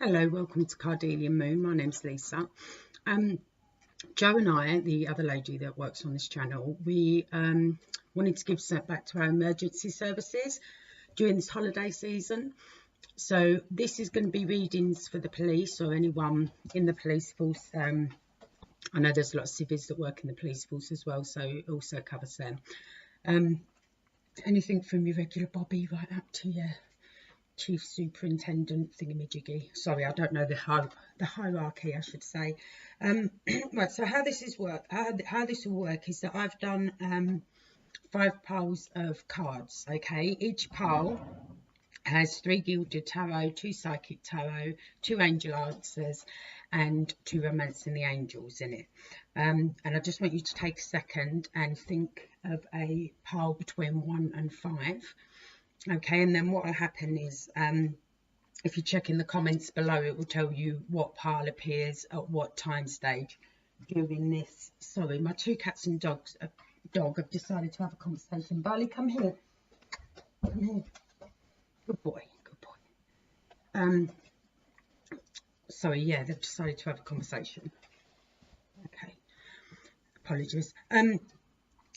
Hello, welcome to Kardelian Moon. My name's Lisa. Joe and I, the other lady that works on this channel, we wanted to give some back to our emergency services during this holiday season. So this is going to be readings for the police or anyone in the police force. I know there's a lot of civvies that work in the police force as well, so it also covers them. Anything from your regular Bobby right up to your Chief Superintendent thingamajiggy. Sorry, I don't know the hierarchy, I should say. Right, so how this will work is that I've done 5 piles of cards. Okay, each pile has 3 gilded tarot, 2 psychic tarot, 2 angel answers, and 2 romancing the angels in it. And I just want you to take a second and think of a pile between 1 and 5. Okay, and then what will happen is if you check in the comments below, it will tell you what pile appears at what time stage during this. Sorry, my 2 cats and dog have decided to have a conversation. Barley, come here. Come here. Good boy, good boy. Sorry, yeah, they've decided to have a conversation. Okay, apologies.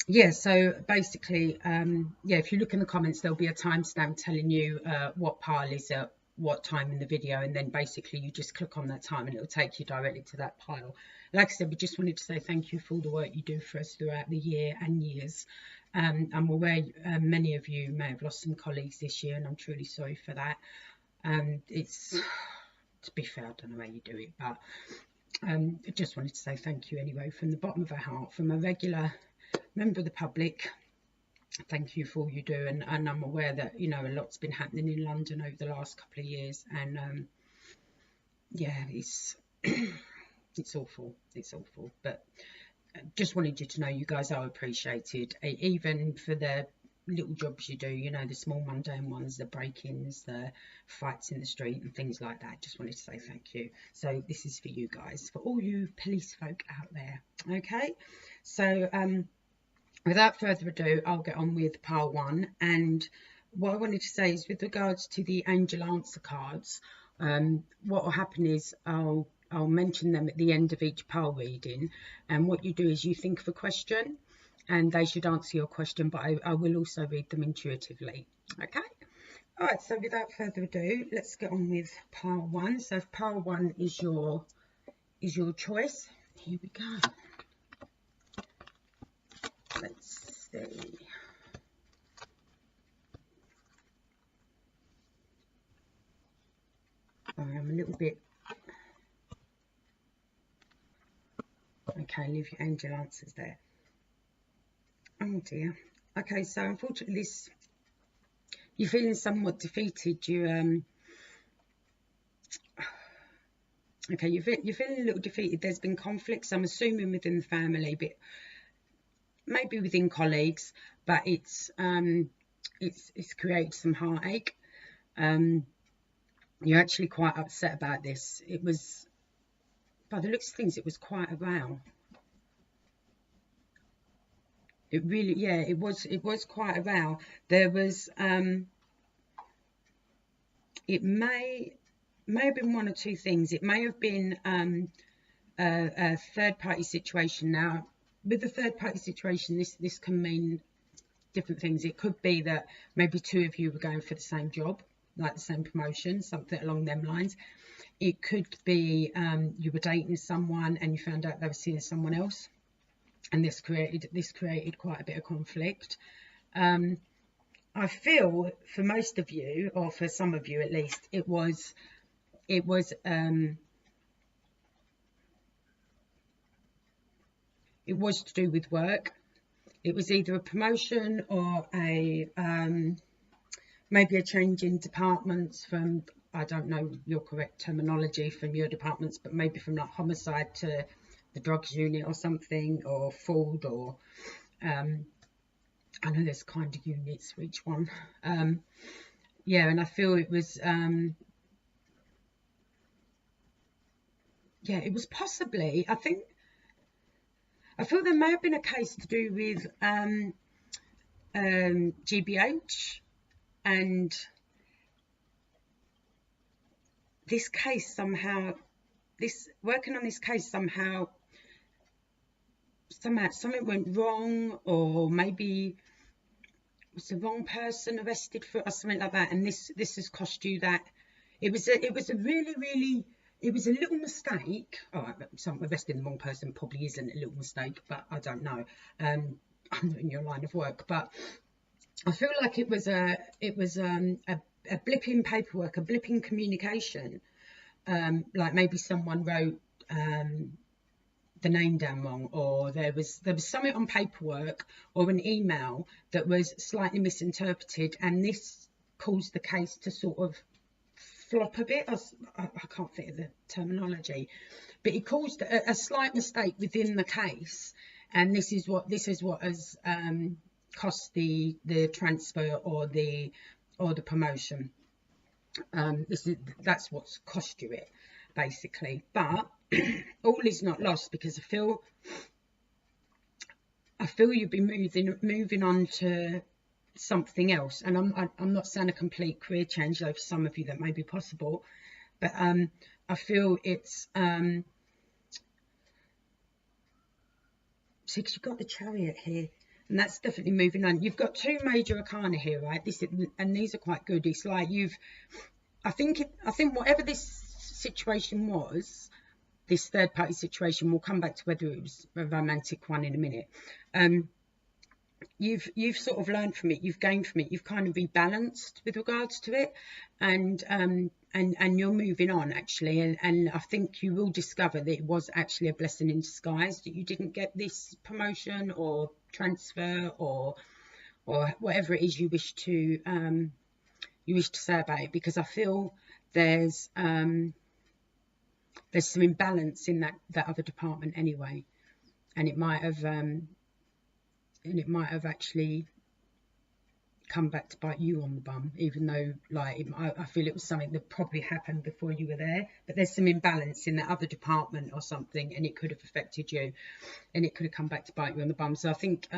Yeah, so basically, yeah, if you look in the comments, there'll be a timestamp telling you what pile is at what time in the video, and then basically you just click on that time and it'll take you directly to that pile. Like I said, we just wanted to say thank you for all the work you do for us throughout the year and years. I'm aware many of you may have lost some colleagues this year, and I'm truly sorry for that. It's, to be fair, I don't know how you do it, but I just wanted to say thank you anyway from the bottom of our heart, from a regular member of the public. Thank you for all you do, and I'm aware that, you know, a lot's been happening in London over the last couple of years, and yeah, it's it's awful, but just wanted you to know you guys are appreciated, even for the little jobs you do, you know, the small mundane ones, the break-ins, the fights in the street and things like that. Just wanted to say thank you. So this is for you guys, for all you police folk out there. Okay, so without further ado, I'll get on with pile 1. And what I wanted to say is, with regards to the angel answer cards, what will happen is I'll mention them at the end of each pile reading, and what you do is you think of a question and they should answer your question, but I will also read them intuitively. Okay, all right, so without further ado, let's get on with pile 1. So if pile 1 is your choice, here we go. Let's see. Sorry, I'm a little bit. Okay, leave your angel answers there. Oh dear. Okay, so unfortunately, this, you're feeling somewhat defeated. You okay, you're feeling a little defeated. There's been conflicts, I'm assuming, within the family, but maybe within colleagues, but it's created some heartache. You're actually quite upset about this. It was, by the looks of things, it was quite a row. It really, yeah, it was quite a row. There was it may have been one or two things. It may have been a third-party situation. Now, with the third-party situation, this can mean different things. It could be that maybe 2 of you were going for the same job, like the same promotion, something along them lines. It could be you were dating someone and you found out they were seeing someone else, and this created quite a bit of conflict. I feel for most of you, or for some of you at least, it was to do with work. It was either a promotion or a maybe a change in departments from, I don't know your correct terminology from your departments, but maybe from like homicide to the drugs unit or something, or food, or I know there's kind of units for each one. Yeah, and I feel it was yeah, it was possibly, I feel there may have been a case to do with GBH and this case somehow, working on this case somehow something went wrong, or maybe it was the wrong person arrested for it or something like that, and this has cost you that. It was a really, it was a little mistake. All right, so arresting the wrong person probably isn't a little mistake, but I don't know. I'm not in your line of work, but I feel like it was a blip in paperwork, a blip in communication. Like maybe someone wrote the name down wrong, or there was something on paperwork or an email that was slightly misinterpreted, and this caused the case to sort of flop a bit. I can't think of the terminology, but it caused a slight mistake within the case, and this is what has cost the transfer or the promotion. That's what's cost you it, basically. But all is not lost, because I feel you've been moving on to something else, and I'm not saying a complete career change, though for some of you that may be possible, but I feel it's so you've got the Chariot here, and that's definitely moving on. You've got two major arcana here, right? And these are quite good. It's like I think whatever this situation was, this third party situation, we'll come back to whether it was a romantic one in a minute. You've sort of learned from it, you've gained from it, you've kind of rebalanced with regards to it, and you're moving on, actually, and I think you will discover that it was actually a blessing in disguise that you didn't get this promotion or transfer or whatever it is you wish to say about it, because I feel there's some imbalance in that other department anyway, and it might have actually come back to bite you on the bum, even though I feel it was something that probably happened before you were there, but there's some imbalance in that other department or something, and it could have affected you, and it could have come back to bite you on the bum. So I think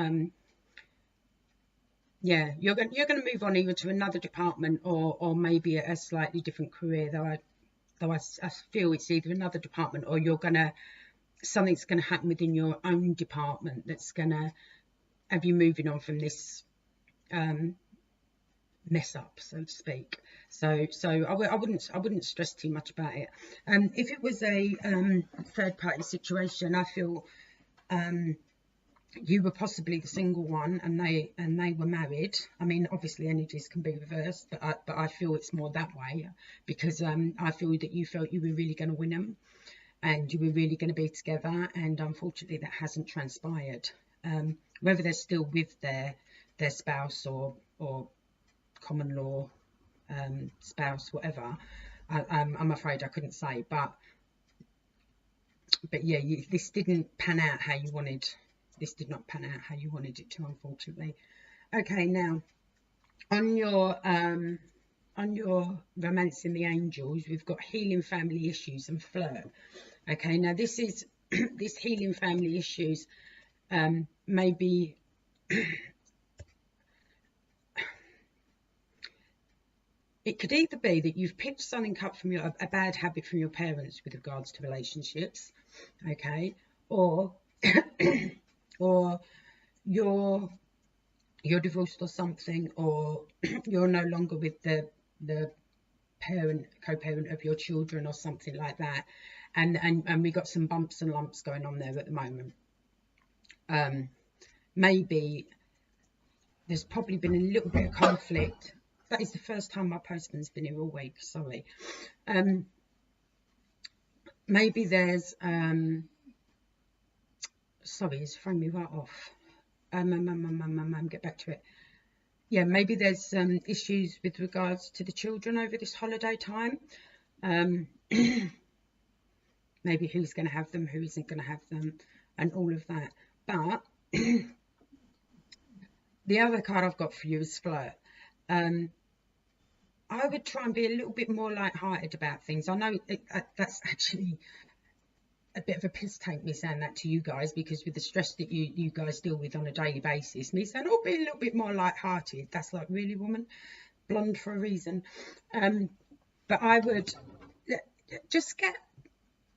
yeah, you're going to move on either to another department or maybe a slightly different career, though I feel it's either another department or something's going to happen within your own department that's going to have you moving on from this mess up, so to speak. So I wouldn't stress too much about it. If it was a third party situation, I feel you were possibly the single one and they were married. I mean, obviously energies can be reversed, but I feel it's more that way, because I feel that you felt you were really going to win them and you were really going to be together, and unfortunately that hasn't transpired. Whether they're still with their spouse or common law spouse, whatever, I'm afraid I couldn't say, but yeah, this didn't pan out how you wanted. This did not pan out how you wanted it to, unfortunately. Okay, now on your romancing the angels, we've got healing family issues and flirt. Okay, now this is this healing family issues maybe it could either be that you've picked something up from a bad habit from your parents with regards to relationships, okay, or or you're divorced or something, or you're no longer with the co-parent of your children or something like that, and we got some bumps and lumps going on there at the moment. Maybe there's probably been a little bit of conflict. That is the first time my postman's been here all week, sorry. Maybe there's sorry, it's thrown me right off. Get back to it. Yeah, maybe there's issues with regards to the children over this holiday time. Maybe who's going to have them, who isn't going to have them, and all of that. But the other card I've got for you is flirt. I would try and be a little bit more light-hearted about things. I know that's actually a bit of a piss take, me saying that to you guys, because with the stress that you guys deal with on a daily basis, me saying, oh, be a little bit more light-hearted, that's like, really, woman? Blonde for a reason. But I would, just get,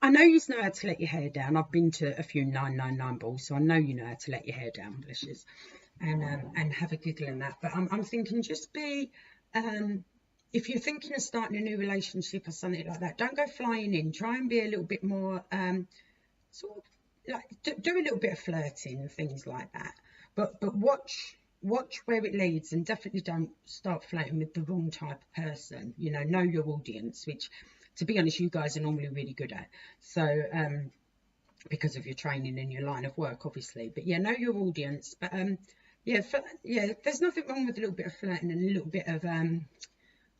I know you know how to let your hair down. I've been to a few 999 balls, so I know you know how to let your hair down, blushes, and have a giggle and that. But I'm thinking, just be, if you're thinking of starting a new relationship or something like that, don't go flying in. Try and be a little bit more, sort of like do a little bit of flirting and things like that. But watch where it leads, and definitely don't start flirting with the wrong type of person. You know your audience, which, to be honest, you guys are normally really good at. So because of your training and your line of work, obviously. But yeah, know your audience. But yeah, there's nothing wrong with a little bit of flirting and a little bit of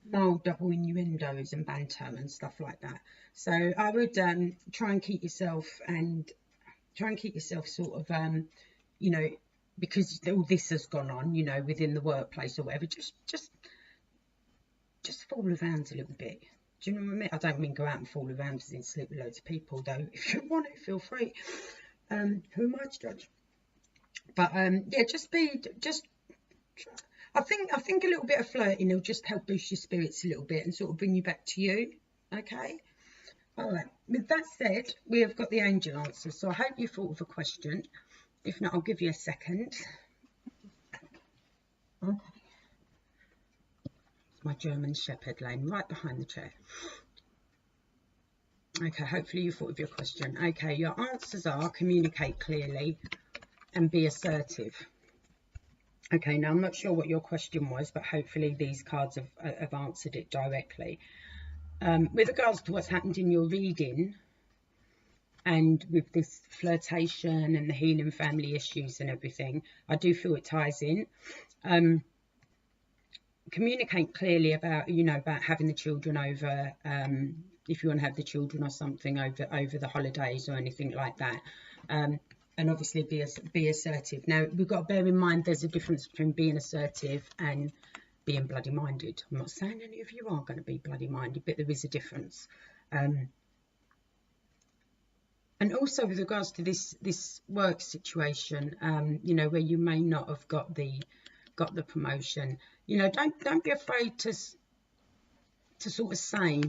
mild double innuendos and banter and stuff like that. So I would try and keep yourself sort of you know, because all this has gone on, you know, within the workplace or whatever. Just fool around a little bit. Do you know what I mean? I don't mean go out and fool around and sleep with loads of people, though. If you want it, feel free. Who am I to judge? But yeah, I think a little bit of flirting will just help boost your spirits a little bit and sort of bring you back to you. Okay. All right. With that said, we have got the angel answer. So I hope you thought of a question. If not, I'll give you a second. Okay. It's my German Shepherd laying right behind the chair. Okay, hopefully you thought of your question. Okay, your answers are communicate clearly and be assertive. Okay, now I'm not sure what your question was, but hopefully these cards have answered it directly. With regards to what's happened in your reading, and with this flirtation and the healing family issues and everything, I do feel it ties in. Communicate clearly about, you know, about having the children over, if you want to have the children or something over the holidays or anything like that. And obviously be assertive. Now, we've got to bear in mind there's a difference between being assertive and being bloody minded. I'm not saying any of you are going to be bloody minded, but there is a difference. And also with regards to this work situation, you know, where you may not have got the promotion, you know, don't be afraid to sort of say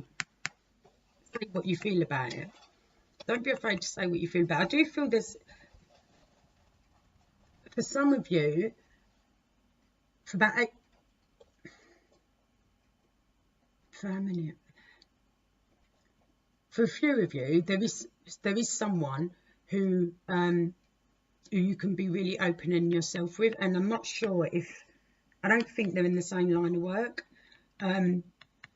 what you feel about it. Don't be afraid to say what you feel about it. I do feel there's, for some of you, for about for a few of you, there is someone who you can be really open in yourself with, and I'm not sure if, I don't think they're in the same line of work, and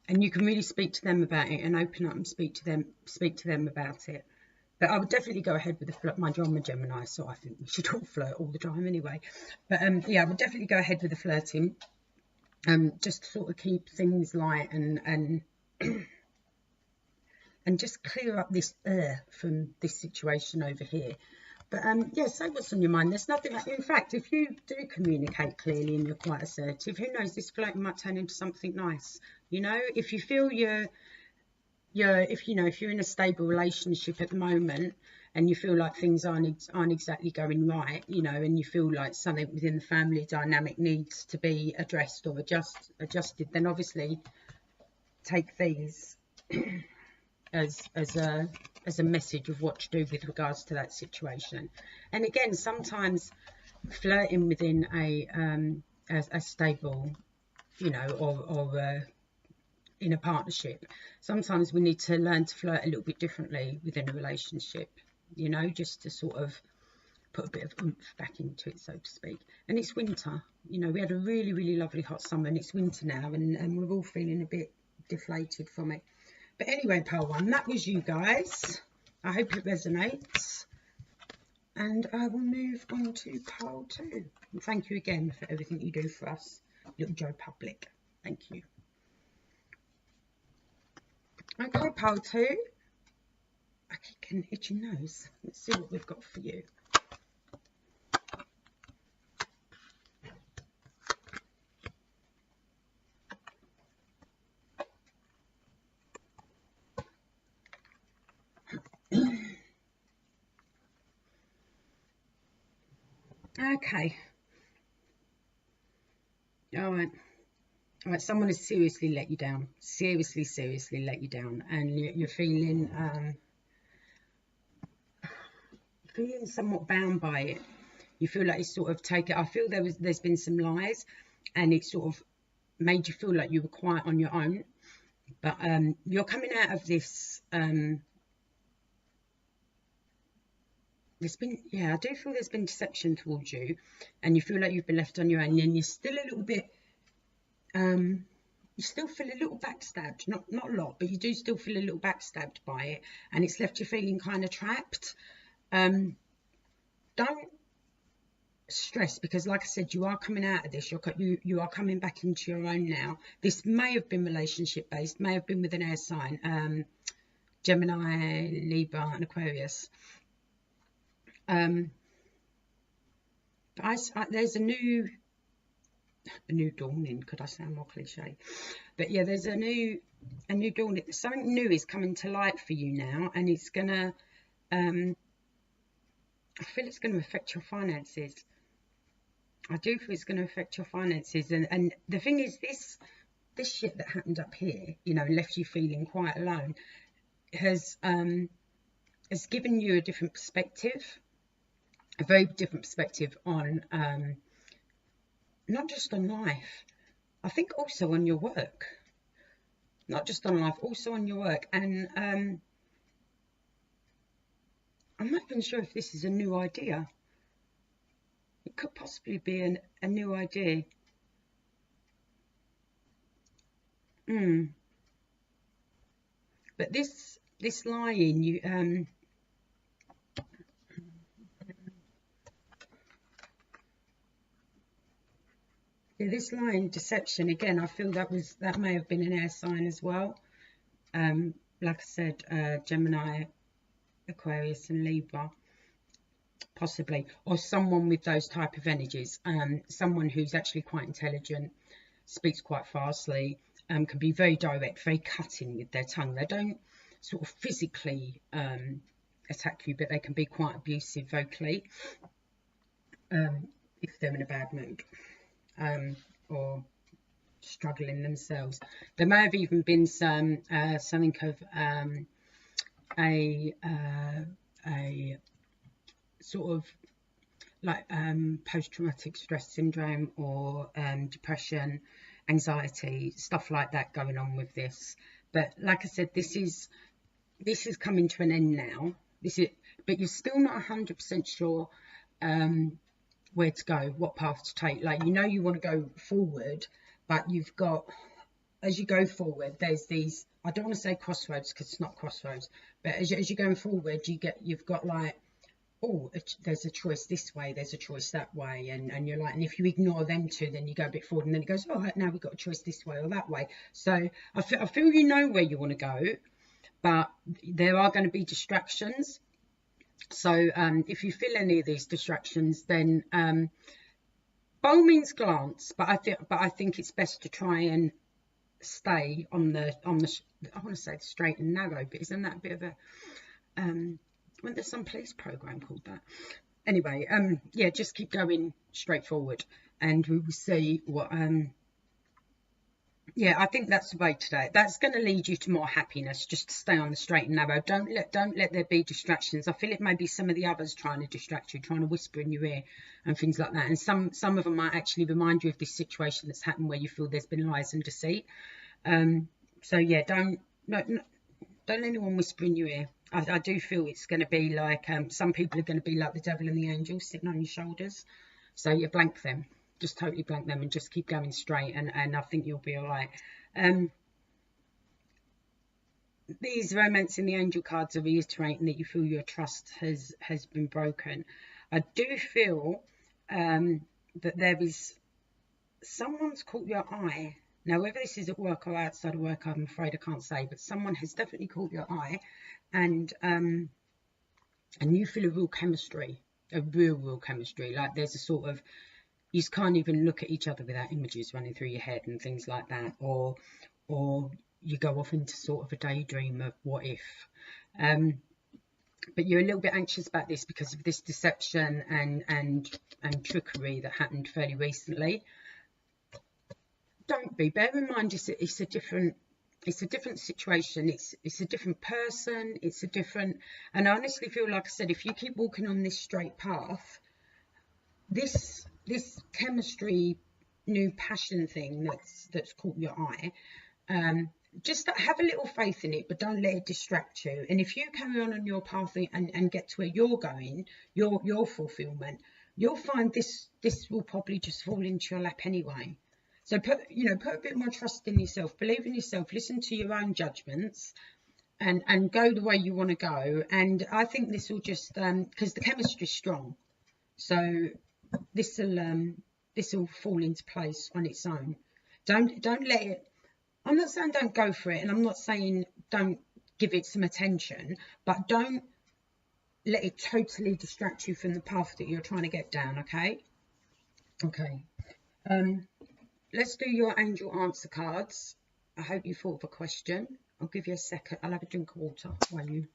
you can really speak to them about it and open up and speak to them about it. But I would definitely go ahead with the flirt. Mind you, I'm a Gemini, so I think we should all flirt all the time anyway. But yeah, I would definitely go ahead with the flirting. Just to sort of keep things light and and just clear up this air from this situation over here. But yeah, say what's on your mind. There's nothing like, in fact, if you do communicate clearly and you're quite assertive, who knows, this flirting might turn into something nice. You know, if you feel if you're in a stable relationship at the moment and you feel like things aren't exactly going right, you know, and you feel like something within the family dynamic needs to be addressed or adjusted, then obviously take these as a message of what to do with regards to that situation. And again, sometimes flirting within a stable, you know, or in a partnership, sometimes we need to learn to flirt a little bit differently within a relationship, you know, just to sort of put a bit of oomph back into it, so to speak. And it's winter, you know, we had a really lovely hot summer, and it's winter now, and we're all feeling a bit deflated from it. But anyway, pile one, that was you guys. I hope it resonates, and I will move on to pile two. And thank you again for everything you do for us, little Joe Public. Thank you. Okay, pile two. I keep getting an itchy nose. Let's see what we've got for you. Okay. All right. Right, someone has seriously let you down, seriously let you down, and you're feeling somewhat bound by it. You feel like it's sort of taken. I feel there's been some lies, and it sort of made you feel like you were quite on your own. But you're coming out of this. There's been, yeah, I do feel there's been deception towards you, and you feel like you've been left on your own, and you're still a little bit. You still feel a little backstabbed, not a lot, but you do still feel a little backstabbed by it, and it's left you feeling kind of trapped. Don't stress, because like I said, you are coming out of this. You are coming back into your own now. This may have been relationship based, may have been with an air sign, Gemini, Libra, and Aquarius. But there's a new dawning. Could I sound more cliche? But yeah, there's a new dawning. Something new is coming to light for you now, and it's gonna. I feel it's going to affect your finances. I do feel it's going to affect your finances, and the thing is, this shit that happened up here, you know, left you feeling quite alone, has given you a different perspective, a very different perspective on not just on life, I think also on your work. Not just on life, also on your work. And I'm not even sure if this is a new idea. It could possibly be a new idea. But this lying, you yeah, this lying deception again, I feel that may have been an air sign as well. Like I said, Gemini, Aquarius, and Libra, possibly, or someone with those type of energies. Someone who's actually quite intelligent, speaks quite fastly, can be very direct, very cutting with their tongue. They don't sort of physically attack you, but they can be quite abusive vocally if they're in a bad mood or struggling themselves. There may have even been some something of a sort of like post-traumatic stress syndrome or depression, anxiety, stuff like that going on with this. But like I said, this is coming to an end now. But you're still not 100% sure where to go, what path to take. Like, you know, you want to go forward, but you've got, as you go forward, there's these, I don't want to say crossroads because it's not crossroads, but as you're going forward, you've got like, oh, there's a choice this way, there's a choice that way, and you're like, and if you ignore them two, then you go a bit forward, and then it goes, oh, now we've got a choice this way or that way. So I feel you know where you want to go, but there are going to be distractions. So if you feel any of these distractions, then by all means glance, but I think it's best to try and stay on the I want to say the straight and narrow, but isn't that a bit of a wasn't there some police program called that? Anyway, yeah, just keep going straight forward, and we will see what yeah, I think that's the way today. That's going to lead you to more happiness, just to stay on the straight and narrow. Don't let there be distractions. I feel it may be some of the others trying to distract you, trying to whisper in your ear and things like that. And some of them might actually remind you of this situation that's happened where you feel there's been lies and deceit. So yeah, don't let anyone whisper in your ear. I do feel it's going to be like some people are going to be like the devil and the angel sitting on your shoulders. So you blank them. Just totally blank them and just keep going straight, and I think you'll be all right. These romance in the angel cards are reiterating that you feel your trust has been broken. I do feel that there is someone's caught your eye. Now, whether this is at work or outside of work, I'm afraid I can't say, but someone has definitely caught your eye, and you feel a real chemistry, real chemistry. Like there's a sort of, you just can't even look at each other without images running through your head and things like that, or you go off into sort of a daydream of what if. But you're a little bit anxious about this because of this deception and trickery that happened fairly recently. don't be. Bear in mind, it's a different situation. It's a different person. It's a different. And I honestly feel, like I said, if you keep walking on this straight path, this chemistry, new passion thing that's caught your eye, just have a little faith in it, but don't let it distract you. And if you carry on your path and get to where you're going, your fulfillment, you'll find this will probably just fall into your lap anyway. So put a bit more trust in yourself, believe in yourself, listen to your own judgments, and go the way you want to go. And I think this will just because the chemistry's strong, so this will fall into place on its own. Don't let it. I'm not saying don't go for it, and I'm not saying don't give it some attention, but don't let it totally distract you from the path that you're trying to get down. Okay. Let's do your angel answer cards. I hope you thought of a question. I'll give you a second. I'll have a drink of water while you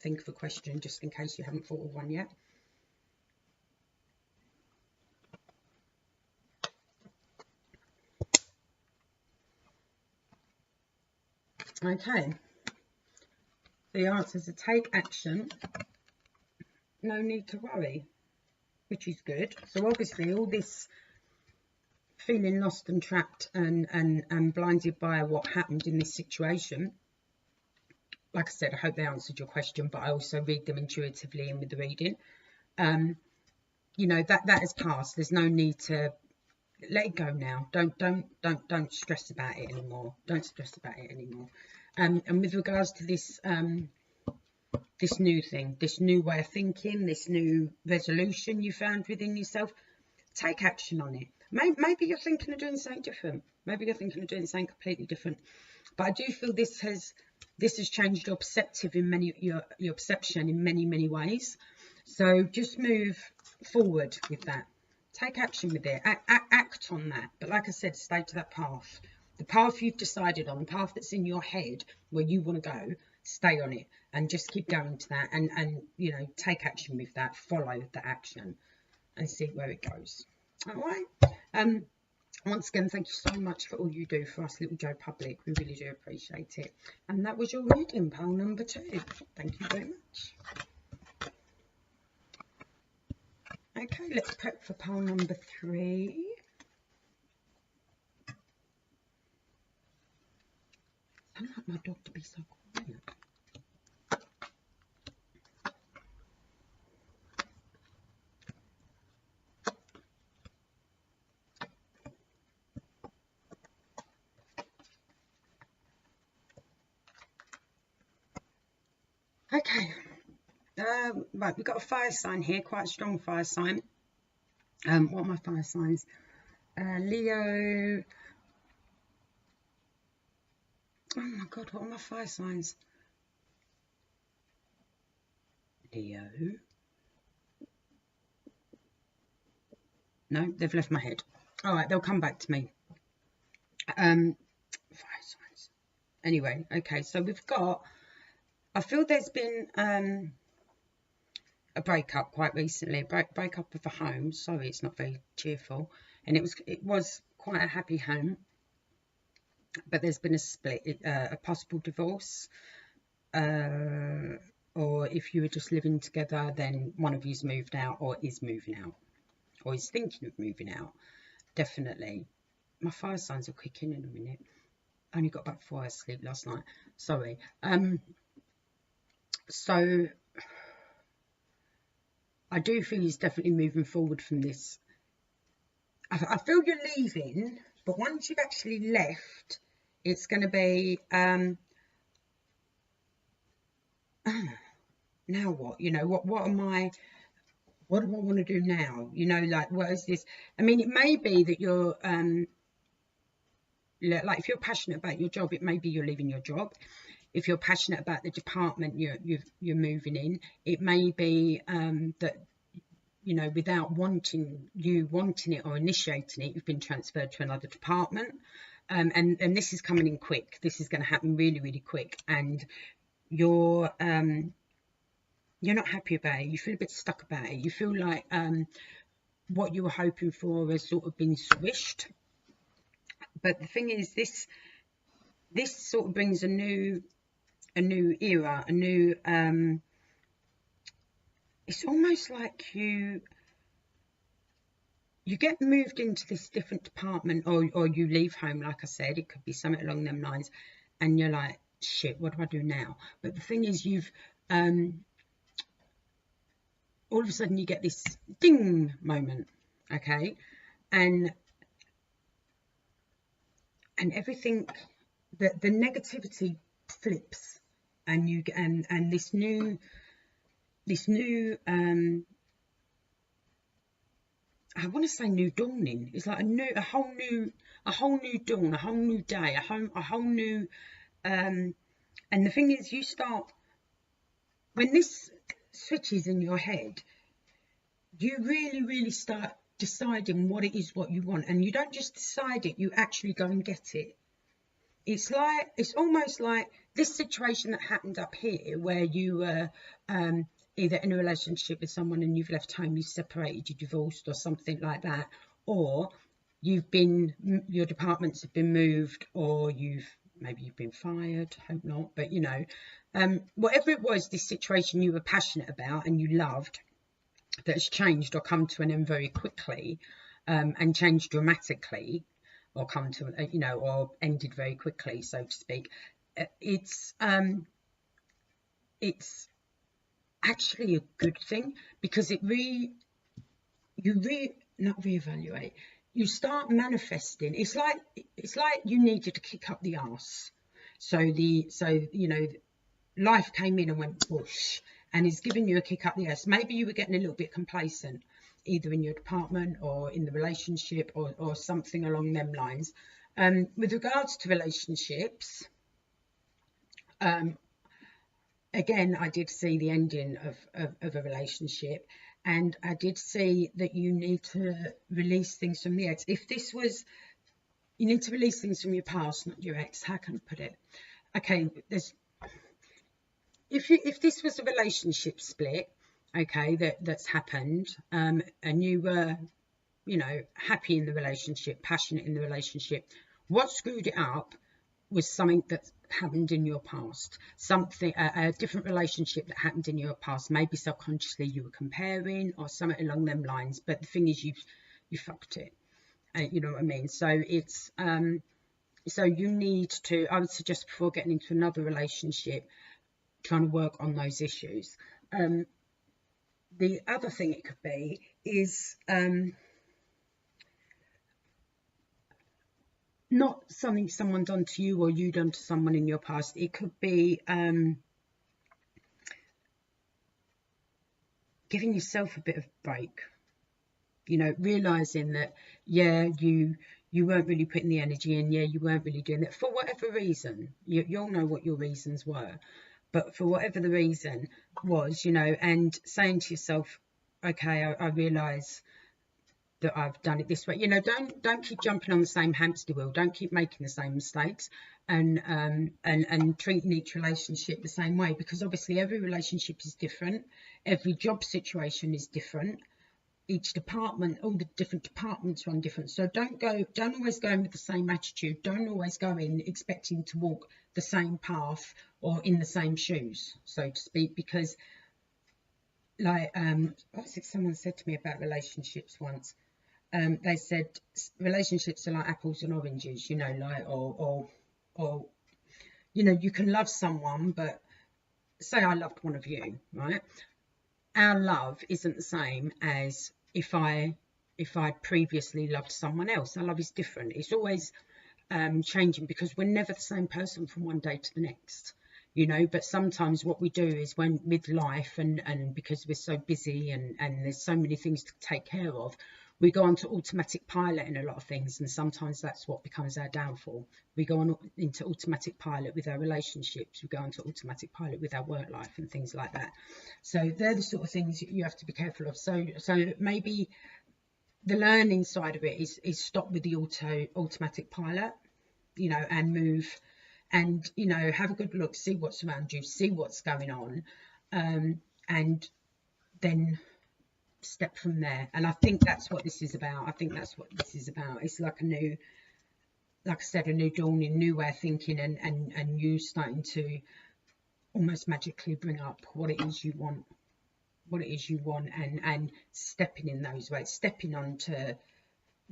think of a question, just in case you haven't thought of one yet. Okay, the answers are take action, no need to worry, which is good. So obviously all this feeling lost and trapped and blinded by what happened in this situation, like I said, I hope they answered your question, but I also read them intuitively and with the reading. You know, that has passed. There's no need to let it go now. Don't stress about it anymore. Don't stress about it anymore. And with regards to this this new thing, this new way of thinking, this new resolution you found within yourself, take action on it. Maybe you're thinking of doing something different. Maybe you're thinking of doing something completely different. But I do feel this has changed your perceptive in your perception in many ways. So just move forward with that. Take action with it. Act on that. But like I said, stay to that path. The path you've decided on, the path that's in your head where you want to go, stay on it and just keep going to that, and you know, take action with that. Follow the action and see where it goes. All right. Once again, thank you so much for all you do for us, Little Joe Public. We really do appreciate it. And that was your reading, pile number 2. Thank you very much. Okay, let's prep for pile number 3. I don't like my dog to be so quiet. Okay, right, we've got a fire sign here, quite a strong fire sign. What are my fire signs? Leo. Oh my God, what are my fire signs? Leo. No, they've left my head. All right, they'll come back to me. Fire signs. Anyway, okay, so we've got, I feel there's been a breakup quite recently, breakup of a home. Sorry, it's not very cheerful, and it was quite a happy home, but there's been a split, a possible divorce, or if you were just living together, then one of you's moved out or is moving out or is thinking of moving out. Definitely. My fire signs will kick in a minute. I only got about 4 hours sleep last night. Sorry. So I do feel he's definitely moving forward from this. I feel you're leaving, but once you've actually left, it's going to be now what? You know, what do I want to do now? You know, like, what is this? I mean, it may be that you're like, if you're passionate about your job, it may be you're leaving your job. If you're passionate about the department you're moving in, it may be that, you know, without wanting it or initiating it, you've been transferred to another department. And this is coming in quick. This is going to happen really quick, and you're not happy about it. You feel a bit stuck about it. You feel like what you were hoping for has sort of been swished. But the thing is, this sort of brings a new era, a new it's almost like you get moved into this different department, or you leave home, like I said, it could be something along them lines, and you're like, shit, what do I do now? But the thing is, you've all of a sudden you get this ding moment, okay, and everything, the negativity flips, and you get and this new I want to say new dawning. It's like a whole new dawn, a whole new day, a whole new and the thing is, you start, when this switches in your head, you really start deciding what it is what you want, and you don't just decide it, you actually go and get it. It's almost like this situation that happened up here, where you were either in a relationship with someone and you've left home, you've separated, you divorced, or something like that, or your departments have been moved, or maybe you've been fired, hope not, but you know, whatever it was, this situation you were passionate about and you loved, that has changed or come to an end very quickly, and changed dramatically, or come to, you know, or ended very quickly, so to speak. It's actually a good thing, because not reevaluate, you start manifesting. It's like you needed to kick up the arse, so you know, life came in and went bush, and is giving you a kick up the arse. Maybe you were getting a little bit complacent, either in your department or in the relationship, or something along them lines. With regards to relationships, again, I did see the ending of a relationship, and I did see that you need to release things from the ex. If this was, you need to release things from your past, not your ex. How can I put it? Okay, if this was a relationship split, okay, that's happened, and you were, you know, happy in the relationship, passionate in the relationship, what screwed it up was something that happened in your past, something, a different relationship that happened in your past. Maybe subconsciously you were comparing, or something along them lines, but the thing is, you fucked it, you know what I mean? So it's so you need to, I would suggest, before getting into another relationship, trying to work on those issues. The other thing it could be is not something someone done to you or you done to someone in your past. It could be giving yourself a bit of a break, you know, realizing that, yeah, you weren't really putting the energy in, yeah, you weren't really doing it for whatever reason. You'll know what your reasons were, but for whatever the reason was, you know, and saying to yourself, okay, I realize that I've done it this way. You know, don't keep jumping on the same hamster wheel. Don't keep making the same mistakes, and treating each relationship the same way, because obviously every relationship is different. Every job situation is different. Each department, all the different departments run different. So don't always go in with the same attitude. Don't always go in expecting to walk the same path or in the same shoes, so to speak, because like what's it someone said to me about relationships once. They said relationships are like apples and oranges, you know, like, or you know, you can love someone, but say I loved one of you, right? Our love isn't the same as if I'd previously loved someone else. Our love is different. It's always changing, because we're never the same person from one day to the next, you know. But sometimes what we do is, when with life, and because we're so busy, and there's so many things to take care of, we go on to automatic pilot in a lot of things, and sometimes that's what becomes our downfall. We go on into automatic pilot with our relationships, we go on to automatic pilot with our work life and things like that. So they're the sort of things you have to be careful of. So maybe the learning side of it is stop with the automatic pilot, you know, and move, and, you know, have a good look, see what's around you, see what's going on, and then step from there. And I think that's what this is about. It's like a new like I said, a new dawning, new way of thinking, and you starting to almost magically bring up what it is you want, and stepping in those ways, stepping onto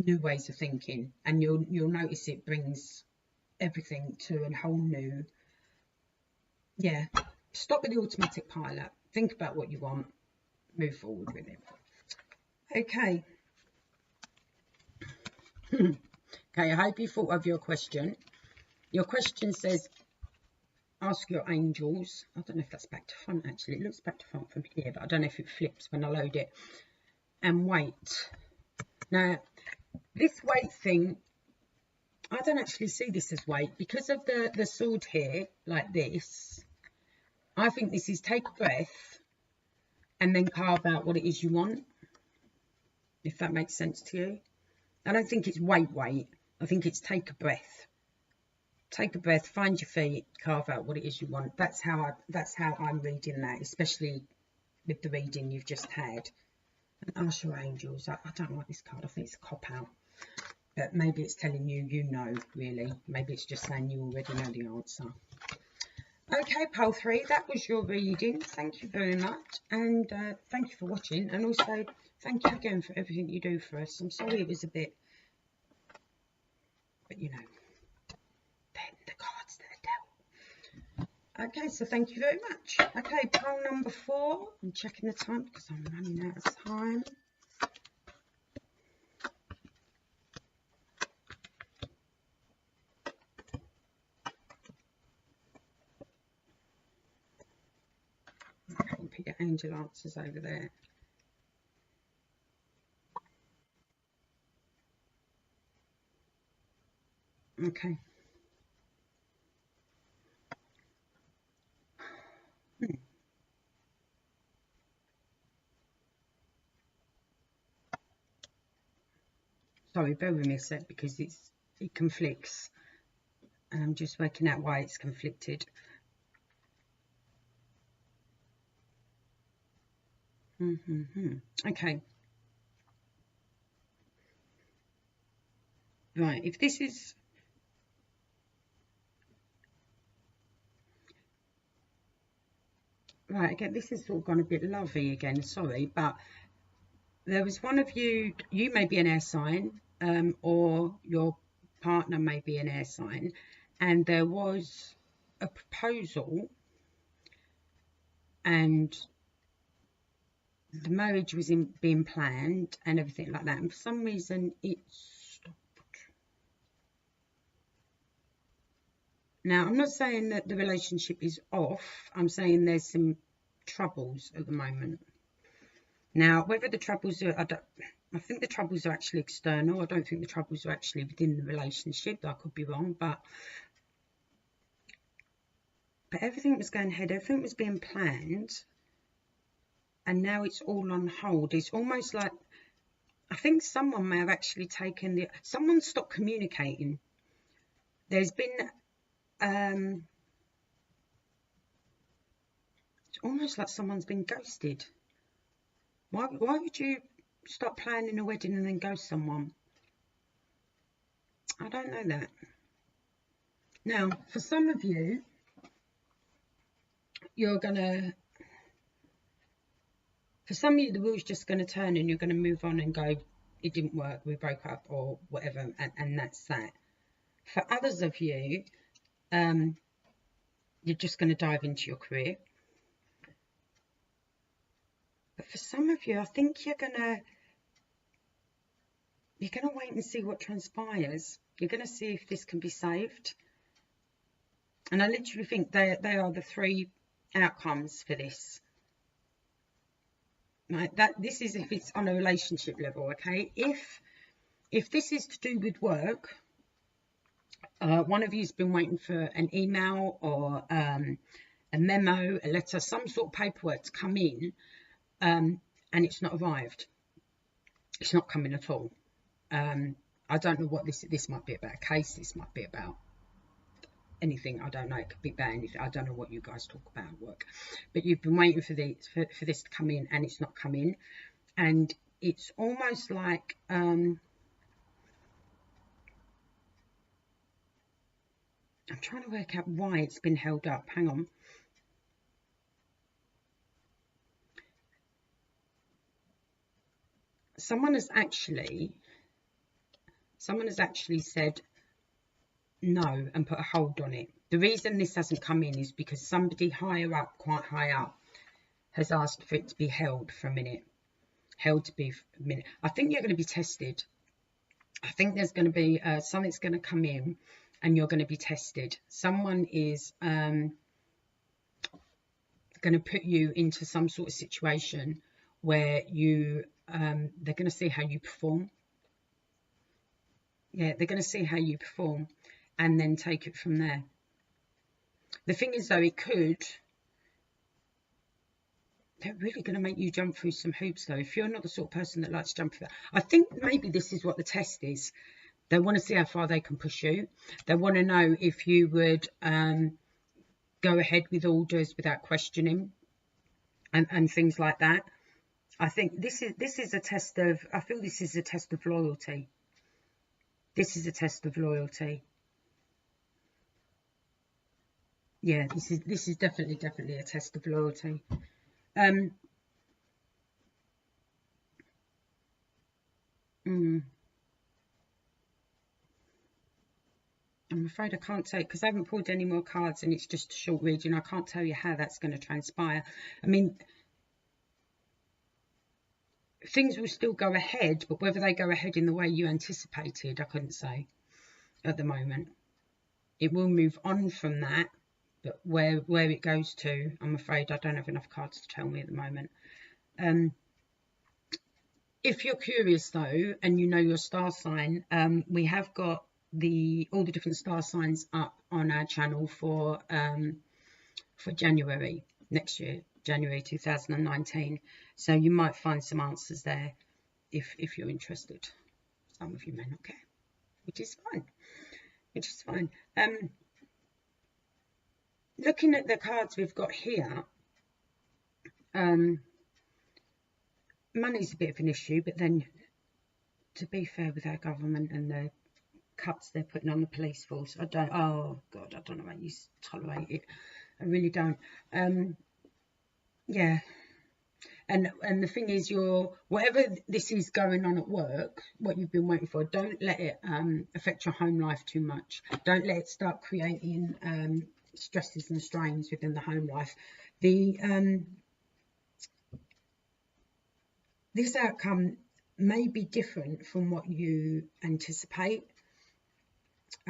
new ways of thinking, and you'll notice it brings everything to a whole new, yeah. Stop with the automatic pilot. Think about what you want. Move forward with it. Okay. Okay, I hope you thought of your question. Your question says, ask your angels. I don't know if that's back to front, actually. It looks back to front from here, but I don't know if it flips when I load it. And wait. Now, this wait thing, I don't actually see this as wait. Because of the sword here, like this, I think this is take a breath and then carve out what it is you want, if that makes sense to you. I don't think it's wait. I think it's take a breath. Take a breath, find your feet, carve out what it is you want. That's how I'm reading that, especially with the reading you've just had. And ask your angels. I don't like this card. I think it's a cop-out. But maybe it's telling you, you know, really. Maybe it's just saying you already know the answer. Okay, pole 3, that was your reading. Thank you very much. And thank you for watching. And also, thank you again for everything you do for us. I'm sorry it was a bit, but you know, then the cards that are dealt. Okay, so thank you very much. Okay, pole number 4. I'm checking the time because I'm running out of time. Okay, put your angel answers over there. Okay. Sorry, bear with me a sec because it conflicts. And I'm just working out why it's conflicted. Okay. Right, if this is... Right, again, this is all gone a bit lovey again, sorry, but there was one of you, you may be an air sign, or your partner may be an air sign, and there was a proposal, and the marriage was being planned and everything like that, and for some reason it stopped. Now, I'm not saying that the relationship is off, I'm saying there's some troubles at the moment. Now, whether the troubles are, I think the troubles are actually external. I don't think the troubles are actually within the relationship. I could be wrong, but everything was going ahead. Everything was being planned, and now it's all on hold. It's almost like, I think someone may have actually taken someone stopped communicating. There's been, it's almost like someone's been ghosted. Why would you stop planning a wedding and then ghost someone? I don't know that. Now, for some of you, for some of you, the wheel's just going to turn and you're going to move on and go, it didn't work, we broke up or whatever, and that's that. For others of you, you're just going to dive into your career. But for some of you, I think you're going to wait and see what transpires. You're going to see if this can be saved. And I literally think they are the 3 outcomes for this. Right, this is if it's on a relationship level, okay? If this is to do with work, one of you's been waiting for an email or a memo, a letter, some sort of paperwork to come in, and it's not arrived. It's not coming at all. I don't know what this might be about. A case, this might be about anything. I don't know. It could be about anything. I don't know what you guys talk about at work, but you've been waiting for this to come in, and it's not coming, and it's almost like I'm trying to work out why it's been held up. Hang on. Someone has actually said no and put a hold on it. The reason this hasn't come in is because somebody higher up, quite high up, has asked for it to be held for a minute. Held to be for a minute. I think you're going to be tested. I think there's going to be something's going to come in and you're going to be tested. Someone is going to put you into some sort of situation where you they're going to see how you perform. Yeah, they're going to see how you perform and then take it from there. The thing is, though, they're really going to make you jump through some hoops, though, if you're not the sort of person that likes to jump through that. I think maybe this is what the test is. They want to see how far they can push you. They want to know if you would go ahead with orders without questioning and things like that. I think this is a test of, I feel this is a test of loyalty. This is a test of loyalty. Yeah, this is definitely a test of loyalty. I'm afraid I can't say, because I haven't pulled any more cards and it's just a short reading. I can't tell you how that's going to transpire. I mean, things will still go ahead, but whether they go ahead in the way you anticipated, I couldn't say at the moment. It will move on from that, but where it goes to, I'm afraid I don't have enough cards to tell me at the moment. If you're curious though, and you know your star sign, we have got all the different star signs up on our channel for January next year, January 2019. So you might find some answers there if you're interested. Some of you may not care, which is fine. Which is fine. Looking at the cards we've got here, money's a bit of an issue, but then, to be fair with our government and the cuts they're putting on the police force, oh God, I don't know how you tolerate it. I really don't. Yeah. And the thing is, whatever this is going on at work, what you've been waiting for, don't let it affect your home life too much. Don't let it start creating stresses and strains within the home life. This outcome may be different from what you anticipate.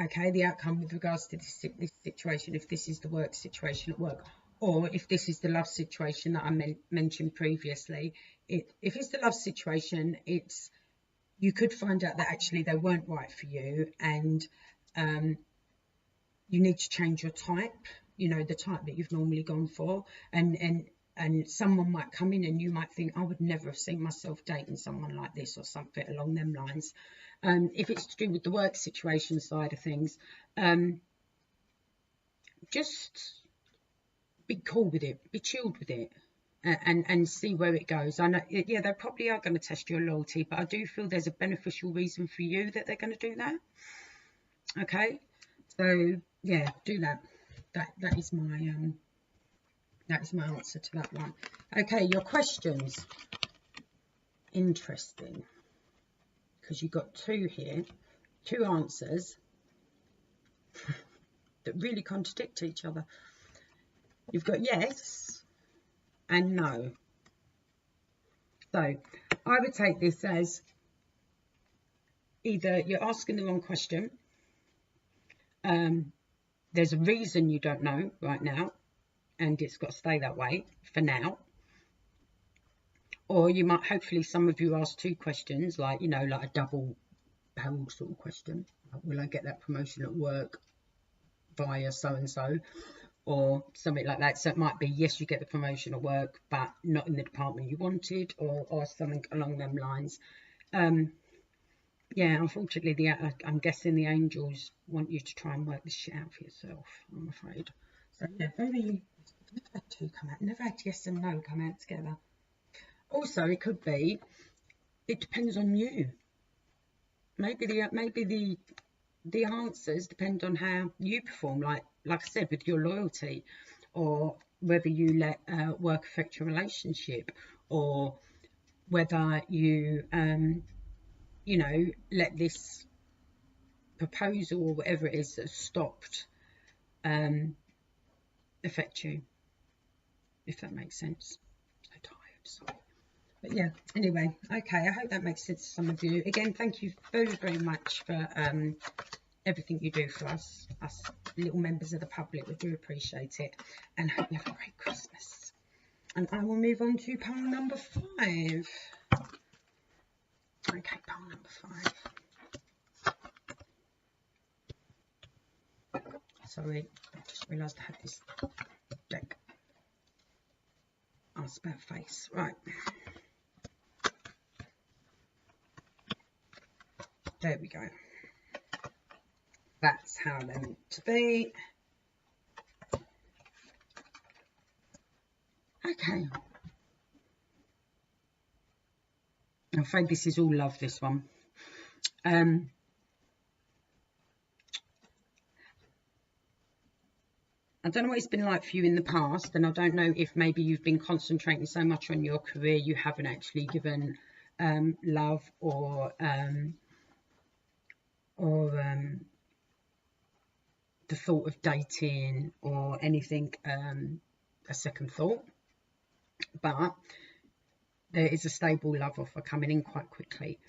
Okay, the outcome with regards to this situation, if this is the work situation at work, or if this is the love situation that I mentioned previously. If it's the love situation, you could find out that actually they weren't right for you, and you need to change your type, the type that you've normally gone for, and someone might come in and you might think, I would never have seen myself dating someone like this, or something along them lines. If it's to do with the work situation side of things, just be cool with it, be chilled with it, and see where it goes. I know, yeah, they probably are going to test your loyalty, but I do feel there's a beneficial reason for you that they're going to do that. Okay, so yeah, do that. That is my answer to that one. Okay, your questions. Interesting, because you've got two here, two answers that really contradict each other. You've got yes and no. So I would take this as either you're asking the wrong question, there's a reason you don't know right now, and it's got to stay that way for now. Or you might, hopefully some of you ask two questions, like, like a double barrel sort of question. Will I get that promotion at work via so-and-so? Or something like that. So it might be, yes, you get the promotion at work, but not in the department you wanted, or something along them lines. Yeah, unfortunately, I'm guessing the angels want you to try and work this shit out for yourself, I'm afraid. So yeah, never had two come out, never had yes and no come out together. Also, it could be, it depends on you. Maybe the the answers depend on how you perform, like I said, with your loyalty, or whether you let work affect your relationship, or whether you you know, let this proposal or whatever it is that's stopped affect you, if that makes sense. So tired, sorry. But yeah, anyway, okay, I hope that makes sense to some of you. Again, thank you very, very much for everything you do for us little members of the public. We do appreciate it, and hope you have a great Christmas. And I will move on to pile number 5. Okay, pile number 5. Sorry, I just realised I had this deck. Oh, it's about face. Right. There we go. That's how they're meant to be. Okay. I'm afraid this is all love, this one. I don't know what it's been like for you in the past, and I don't know if maybe you've been concentrating so much on your career you haven't actually given love or the thought of dating or anything a second thought. But there is a stable love offer coming in quite quickly.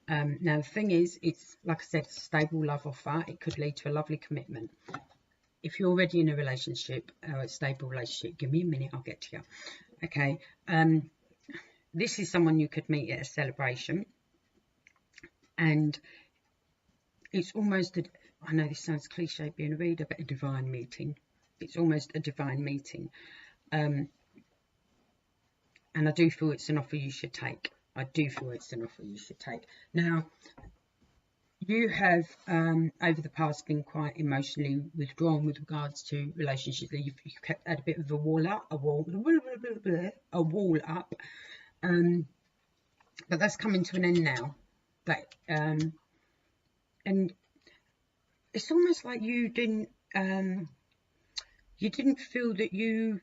Now the thing is, it's like I said, it's a stable love offer. It could lead to a lovely commitment. If you're already in a relationship, a stable relationship, give me a minute, I'll get to you. Okay, this is someone you could meet at a celebration, and it's almost a, I know this sounds cliche being a reader, but a divine meeting. It's almost a divine meeting. And I do feel it's an offer you should take. I do feel it's an offer you should take. Now, you have, over the past, been quite emotionally withdrawn with regards to relationships. You've kept had a bit of a wall up, a wall up. But that's coming to an end now. That, and it's almost like you didn't feel that you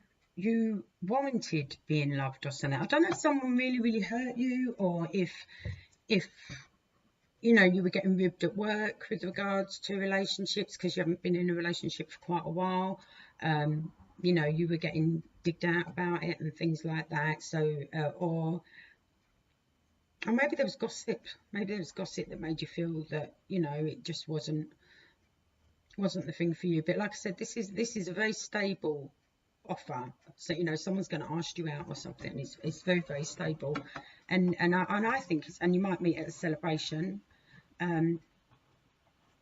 warranted being loved or something. I don't know if someone really hurt you, or if you know, you were getting ribbed at work with regards to relationships because you haven't been in a relationship for quite a while. You know, you were getting digged out about it and things like that. So or maybe there was gossip. Maybe there was gossip that made you feel that, you know, it just wasn't the thing for you. But like I said, this is a very stable offer. So, you know, someone's going to ask you out or something. It's very stable, and I think it's, and you might meet at a celebration.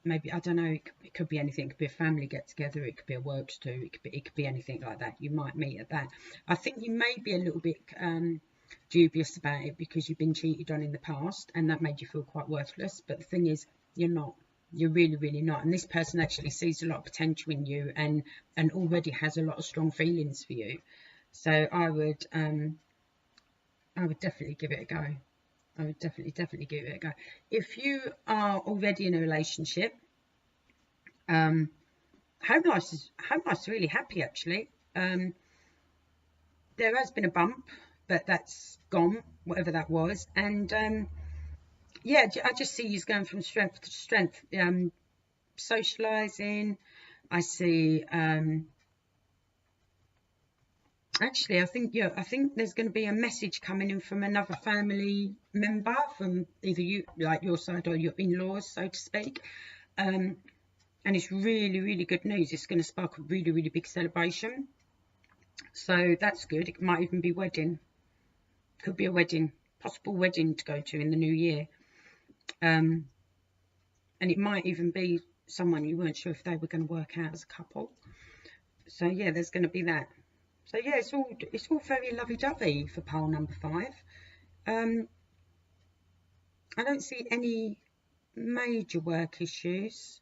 Maybe, I don't know, it could be anything. It could be a family get together, it could be a works do, it could be anything like that. You might meet at that. I think you may be a little bit dubious about it because you've been cheated on in the past, and that made you feel quite worthless. But the thing is, you're not. You're really not. And this person actually sees a lot of potential in you, and already has a lot of strong feelings for you. So I would definitely give it a go. I would definitely give it a go. If you are already in a relationship, home life's really happy actually. There has been a bump, but that's gone, whatever that was. And yeah, I just see you going from strength to strength. Socializing, I see. Actually, I think there's going to be a message coming in from another family member, from either you, like your side, or your in-laws, so to speak. And it's really good news. It's going to spark a really big celebration. So that's good. It might even be wedding. Could be a wedding, possible wedding to go to in the new year. And it might even be someone you weren't sure if they were going to work out as a couple. So yeah, there's going to be that. So yeah, it's all very lovey-dovey for pile number 5. I don't see any major work issues.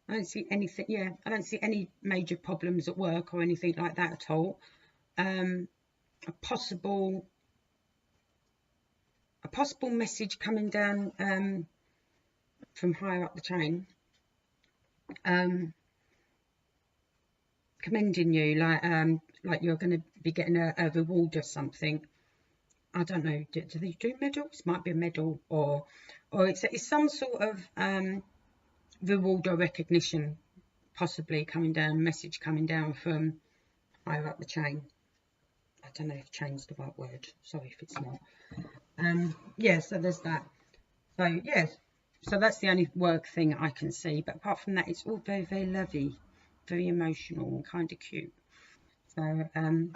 I don't see anything. Yeah, I don't see any major problems at work or anything like that at all. A possible message coming down from higher up the chain, commending you, like you're going to be getting a reward or something. I don't know, do they do medals? Might be a medal, or it's some sort of reward or recognition, possibly coming down, message coming down from higher up the chain. I don't know if chain's the right word, sorry if it's not. Yeah, so there's that. So yes, so that's the only work thing I can see, but apart from that, it's all very, very lovely, very emotional and kind of cute. So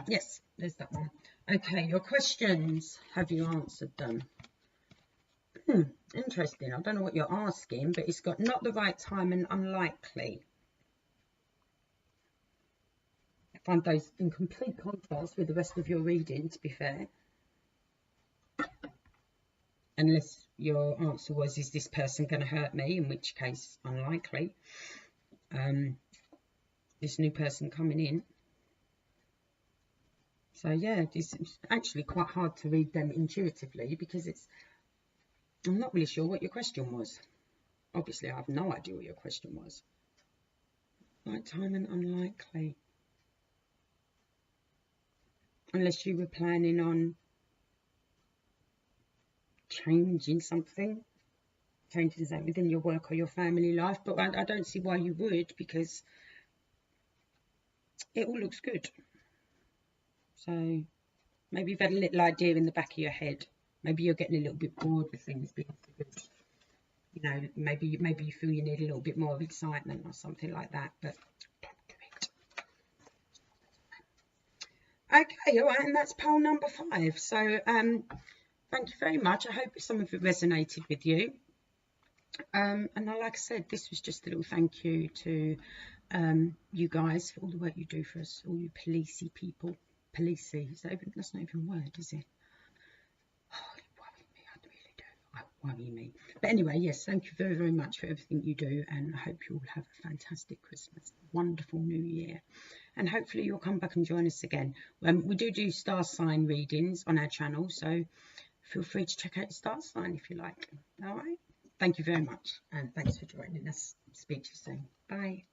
yes, there's that one. Okay, your questions, have you answered them? Interesting. I don't know what you're asking, but it's got not the right time and unlikely. I find those in complete contrast with the rest of your reading, to be fair. Unless your answer was, is this person going to hurt me? In which case, unlikely. This new person coming in. So yeah, it's actually quite hard to read them intuitively, because I'm not really sure what your question was. Obviously, I have no idea what your question was. Right time and unlikely. Unless you were planning on changing something, changing that within your work or your family life, but I don't see why you would, because it all looks good. So maybe you've had a little idea in the back of your head. Maybe you're getting a little bit bored with things being so good. You know, maybe you feel you need a little bit more of excitement or something like that, but don't do it. Okay, all right, and that's poll number 5. So thank you very much. I hope some of it resonated with you. And like I said, this was just a little thank you to you guys for all the work you do for us, all you policey people. Policey, that's not even a word, is it? Oh, you worry me, I really do. Worry me. But anyway, yes, thank you very, very much for everything you do, and I hope you all have a fantastic Christmas, wonderful New Year, and hopefully you'll come back and join us again. We do star sign readings on our channel, so feel free to check out your star sign if you like. All right. Thank you very much, and thanks for joining us. Speak to you soon. Bye.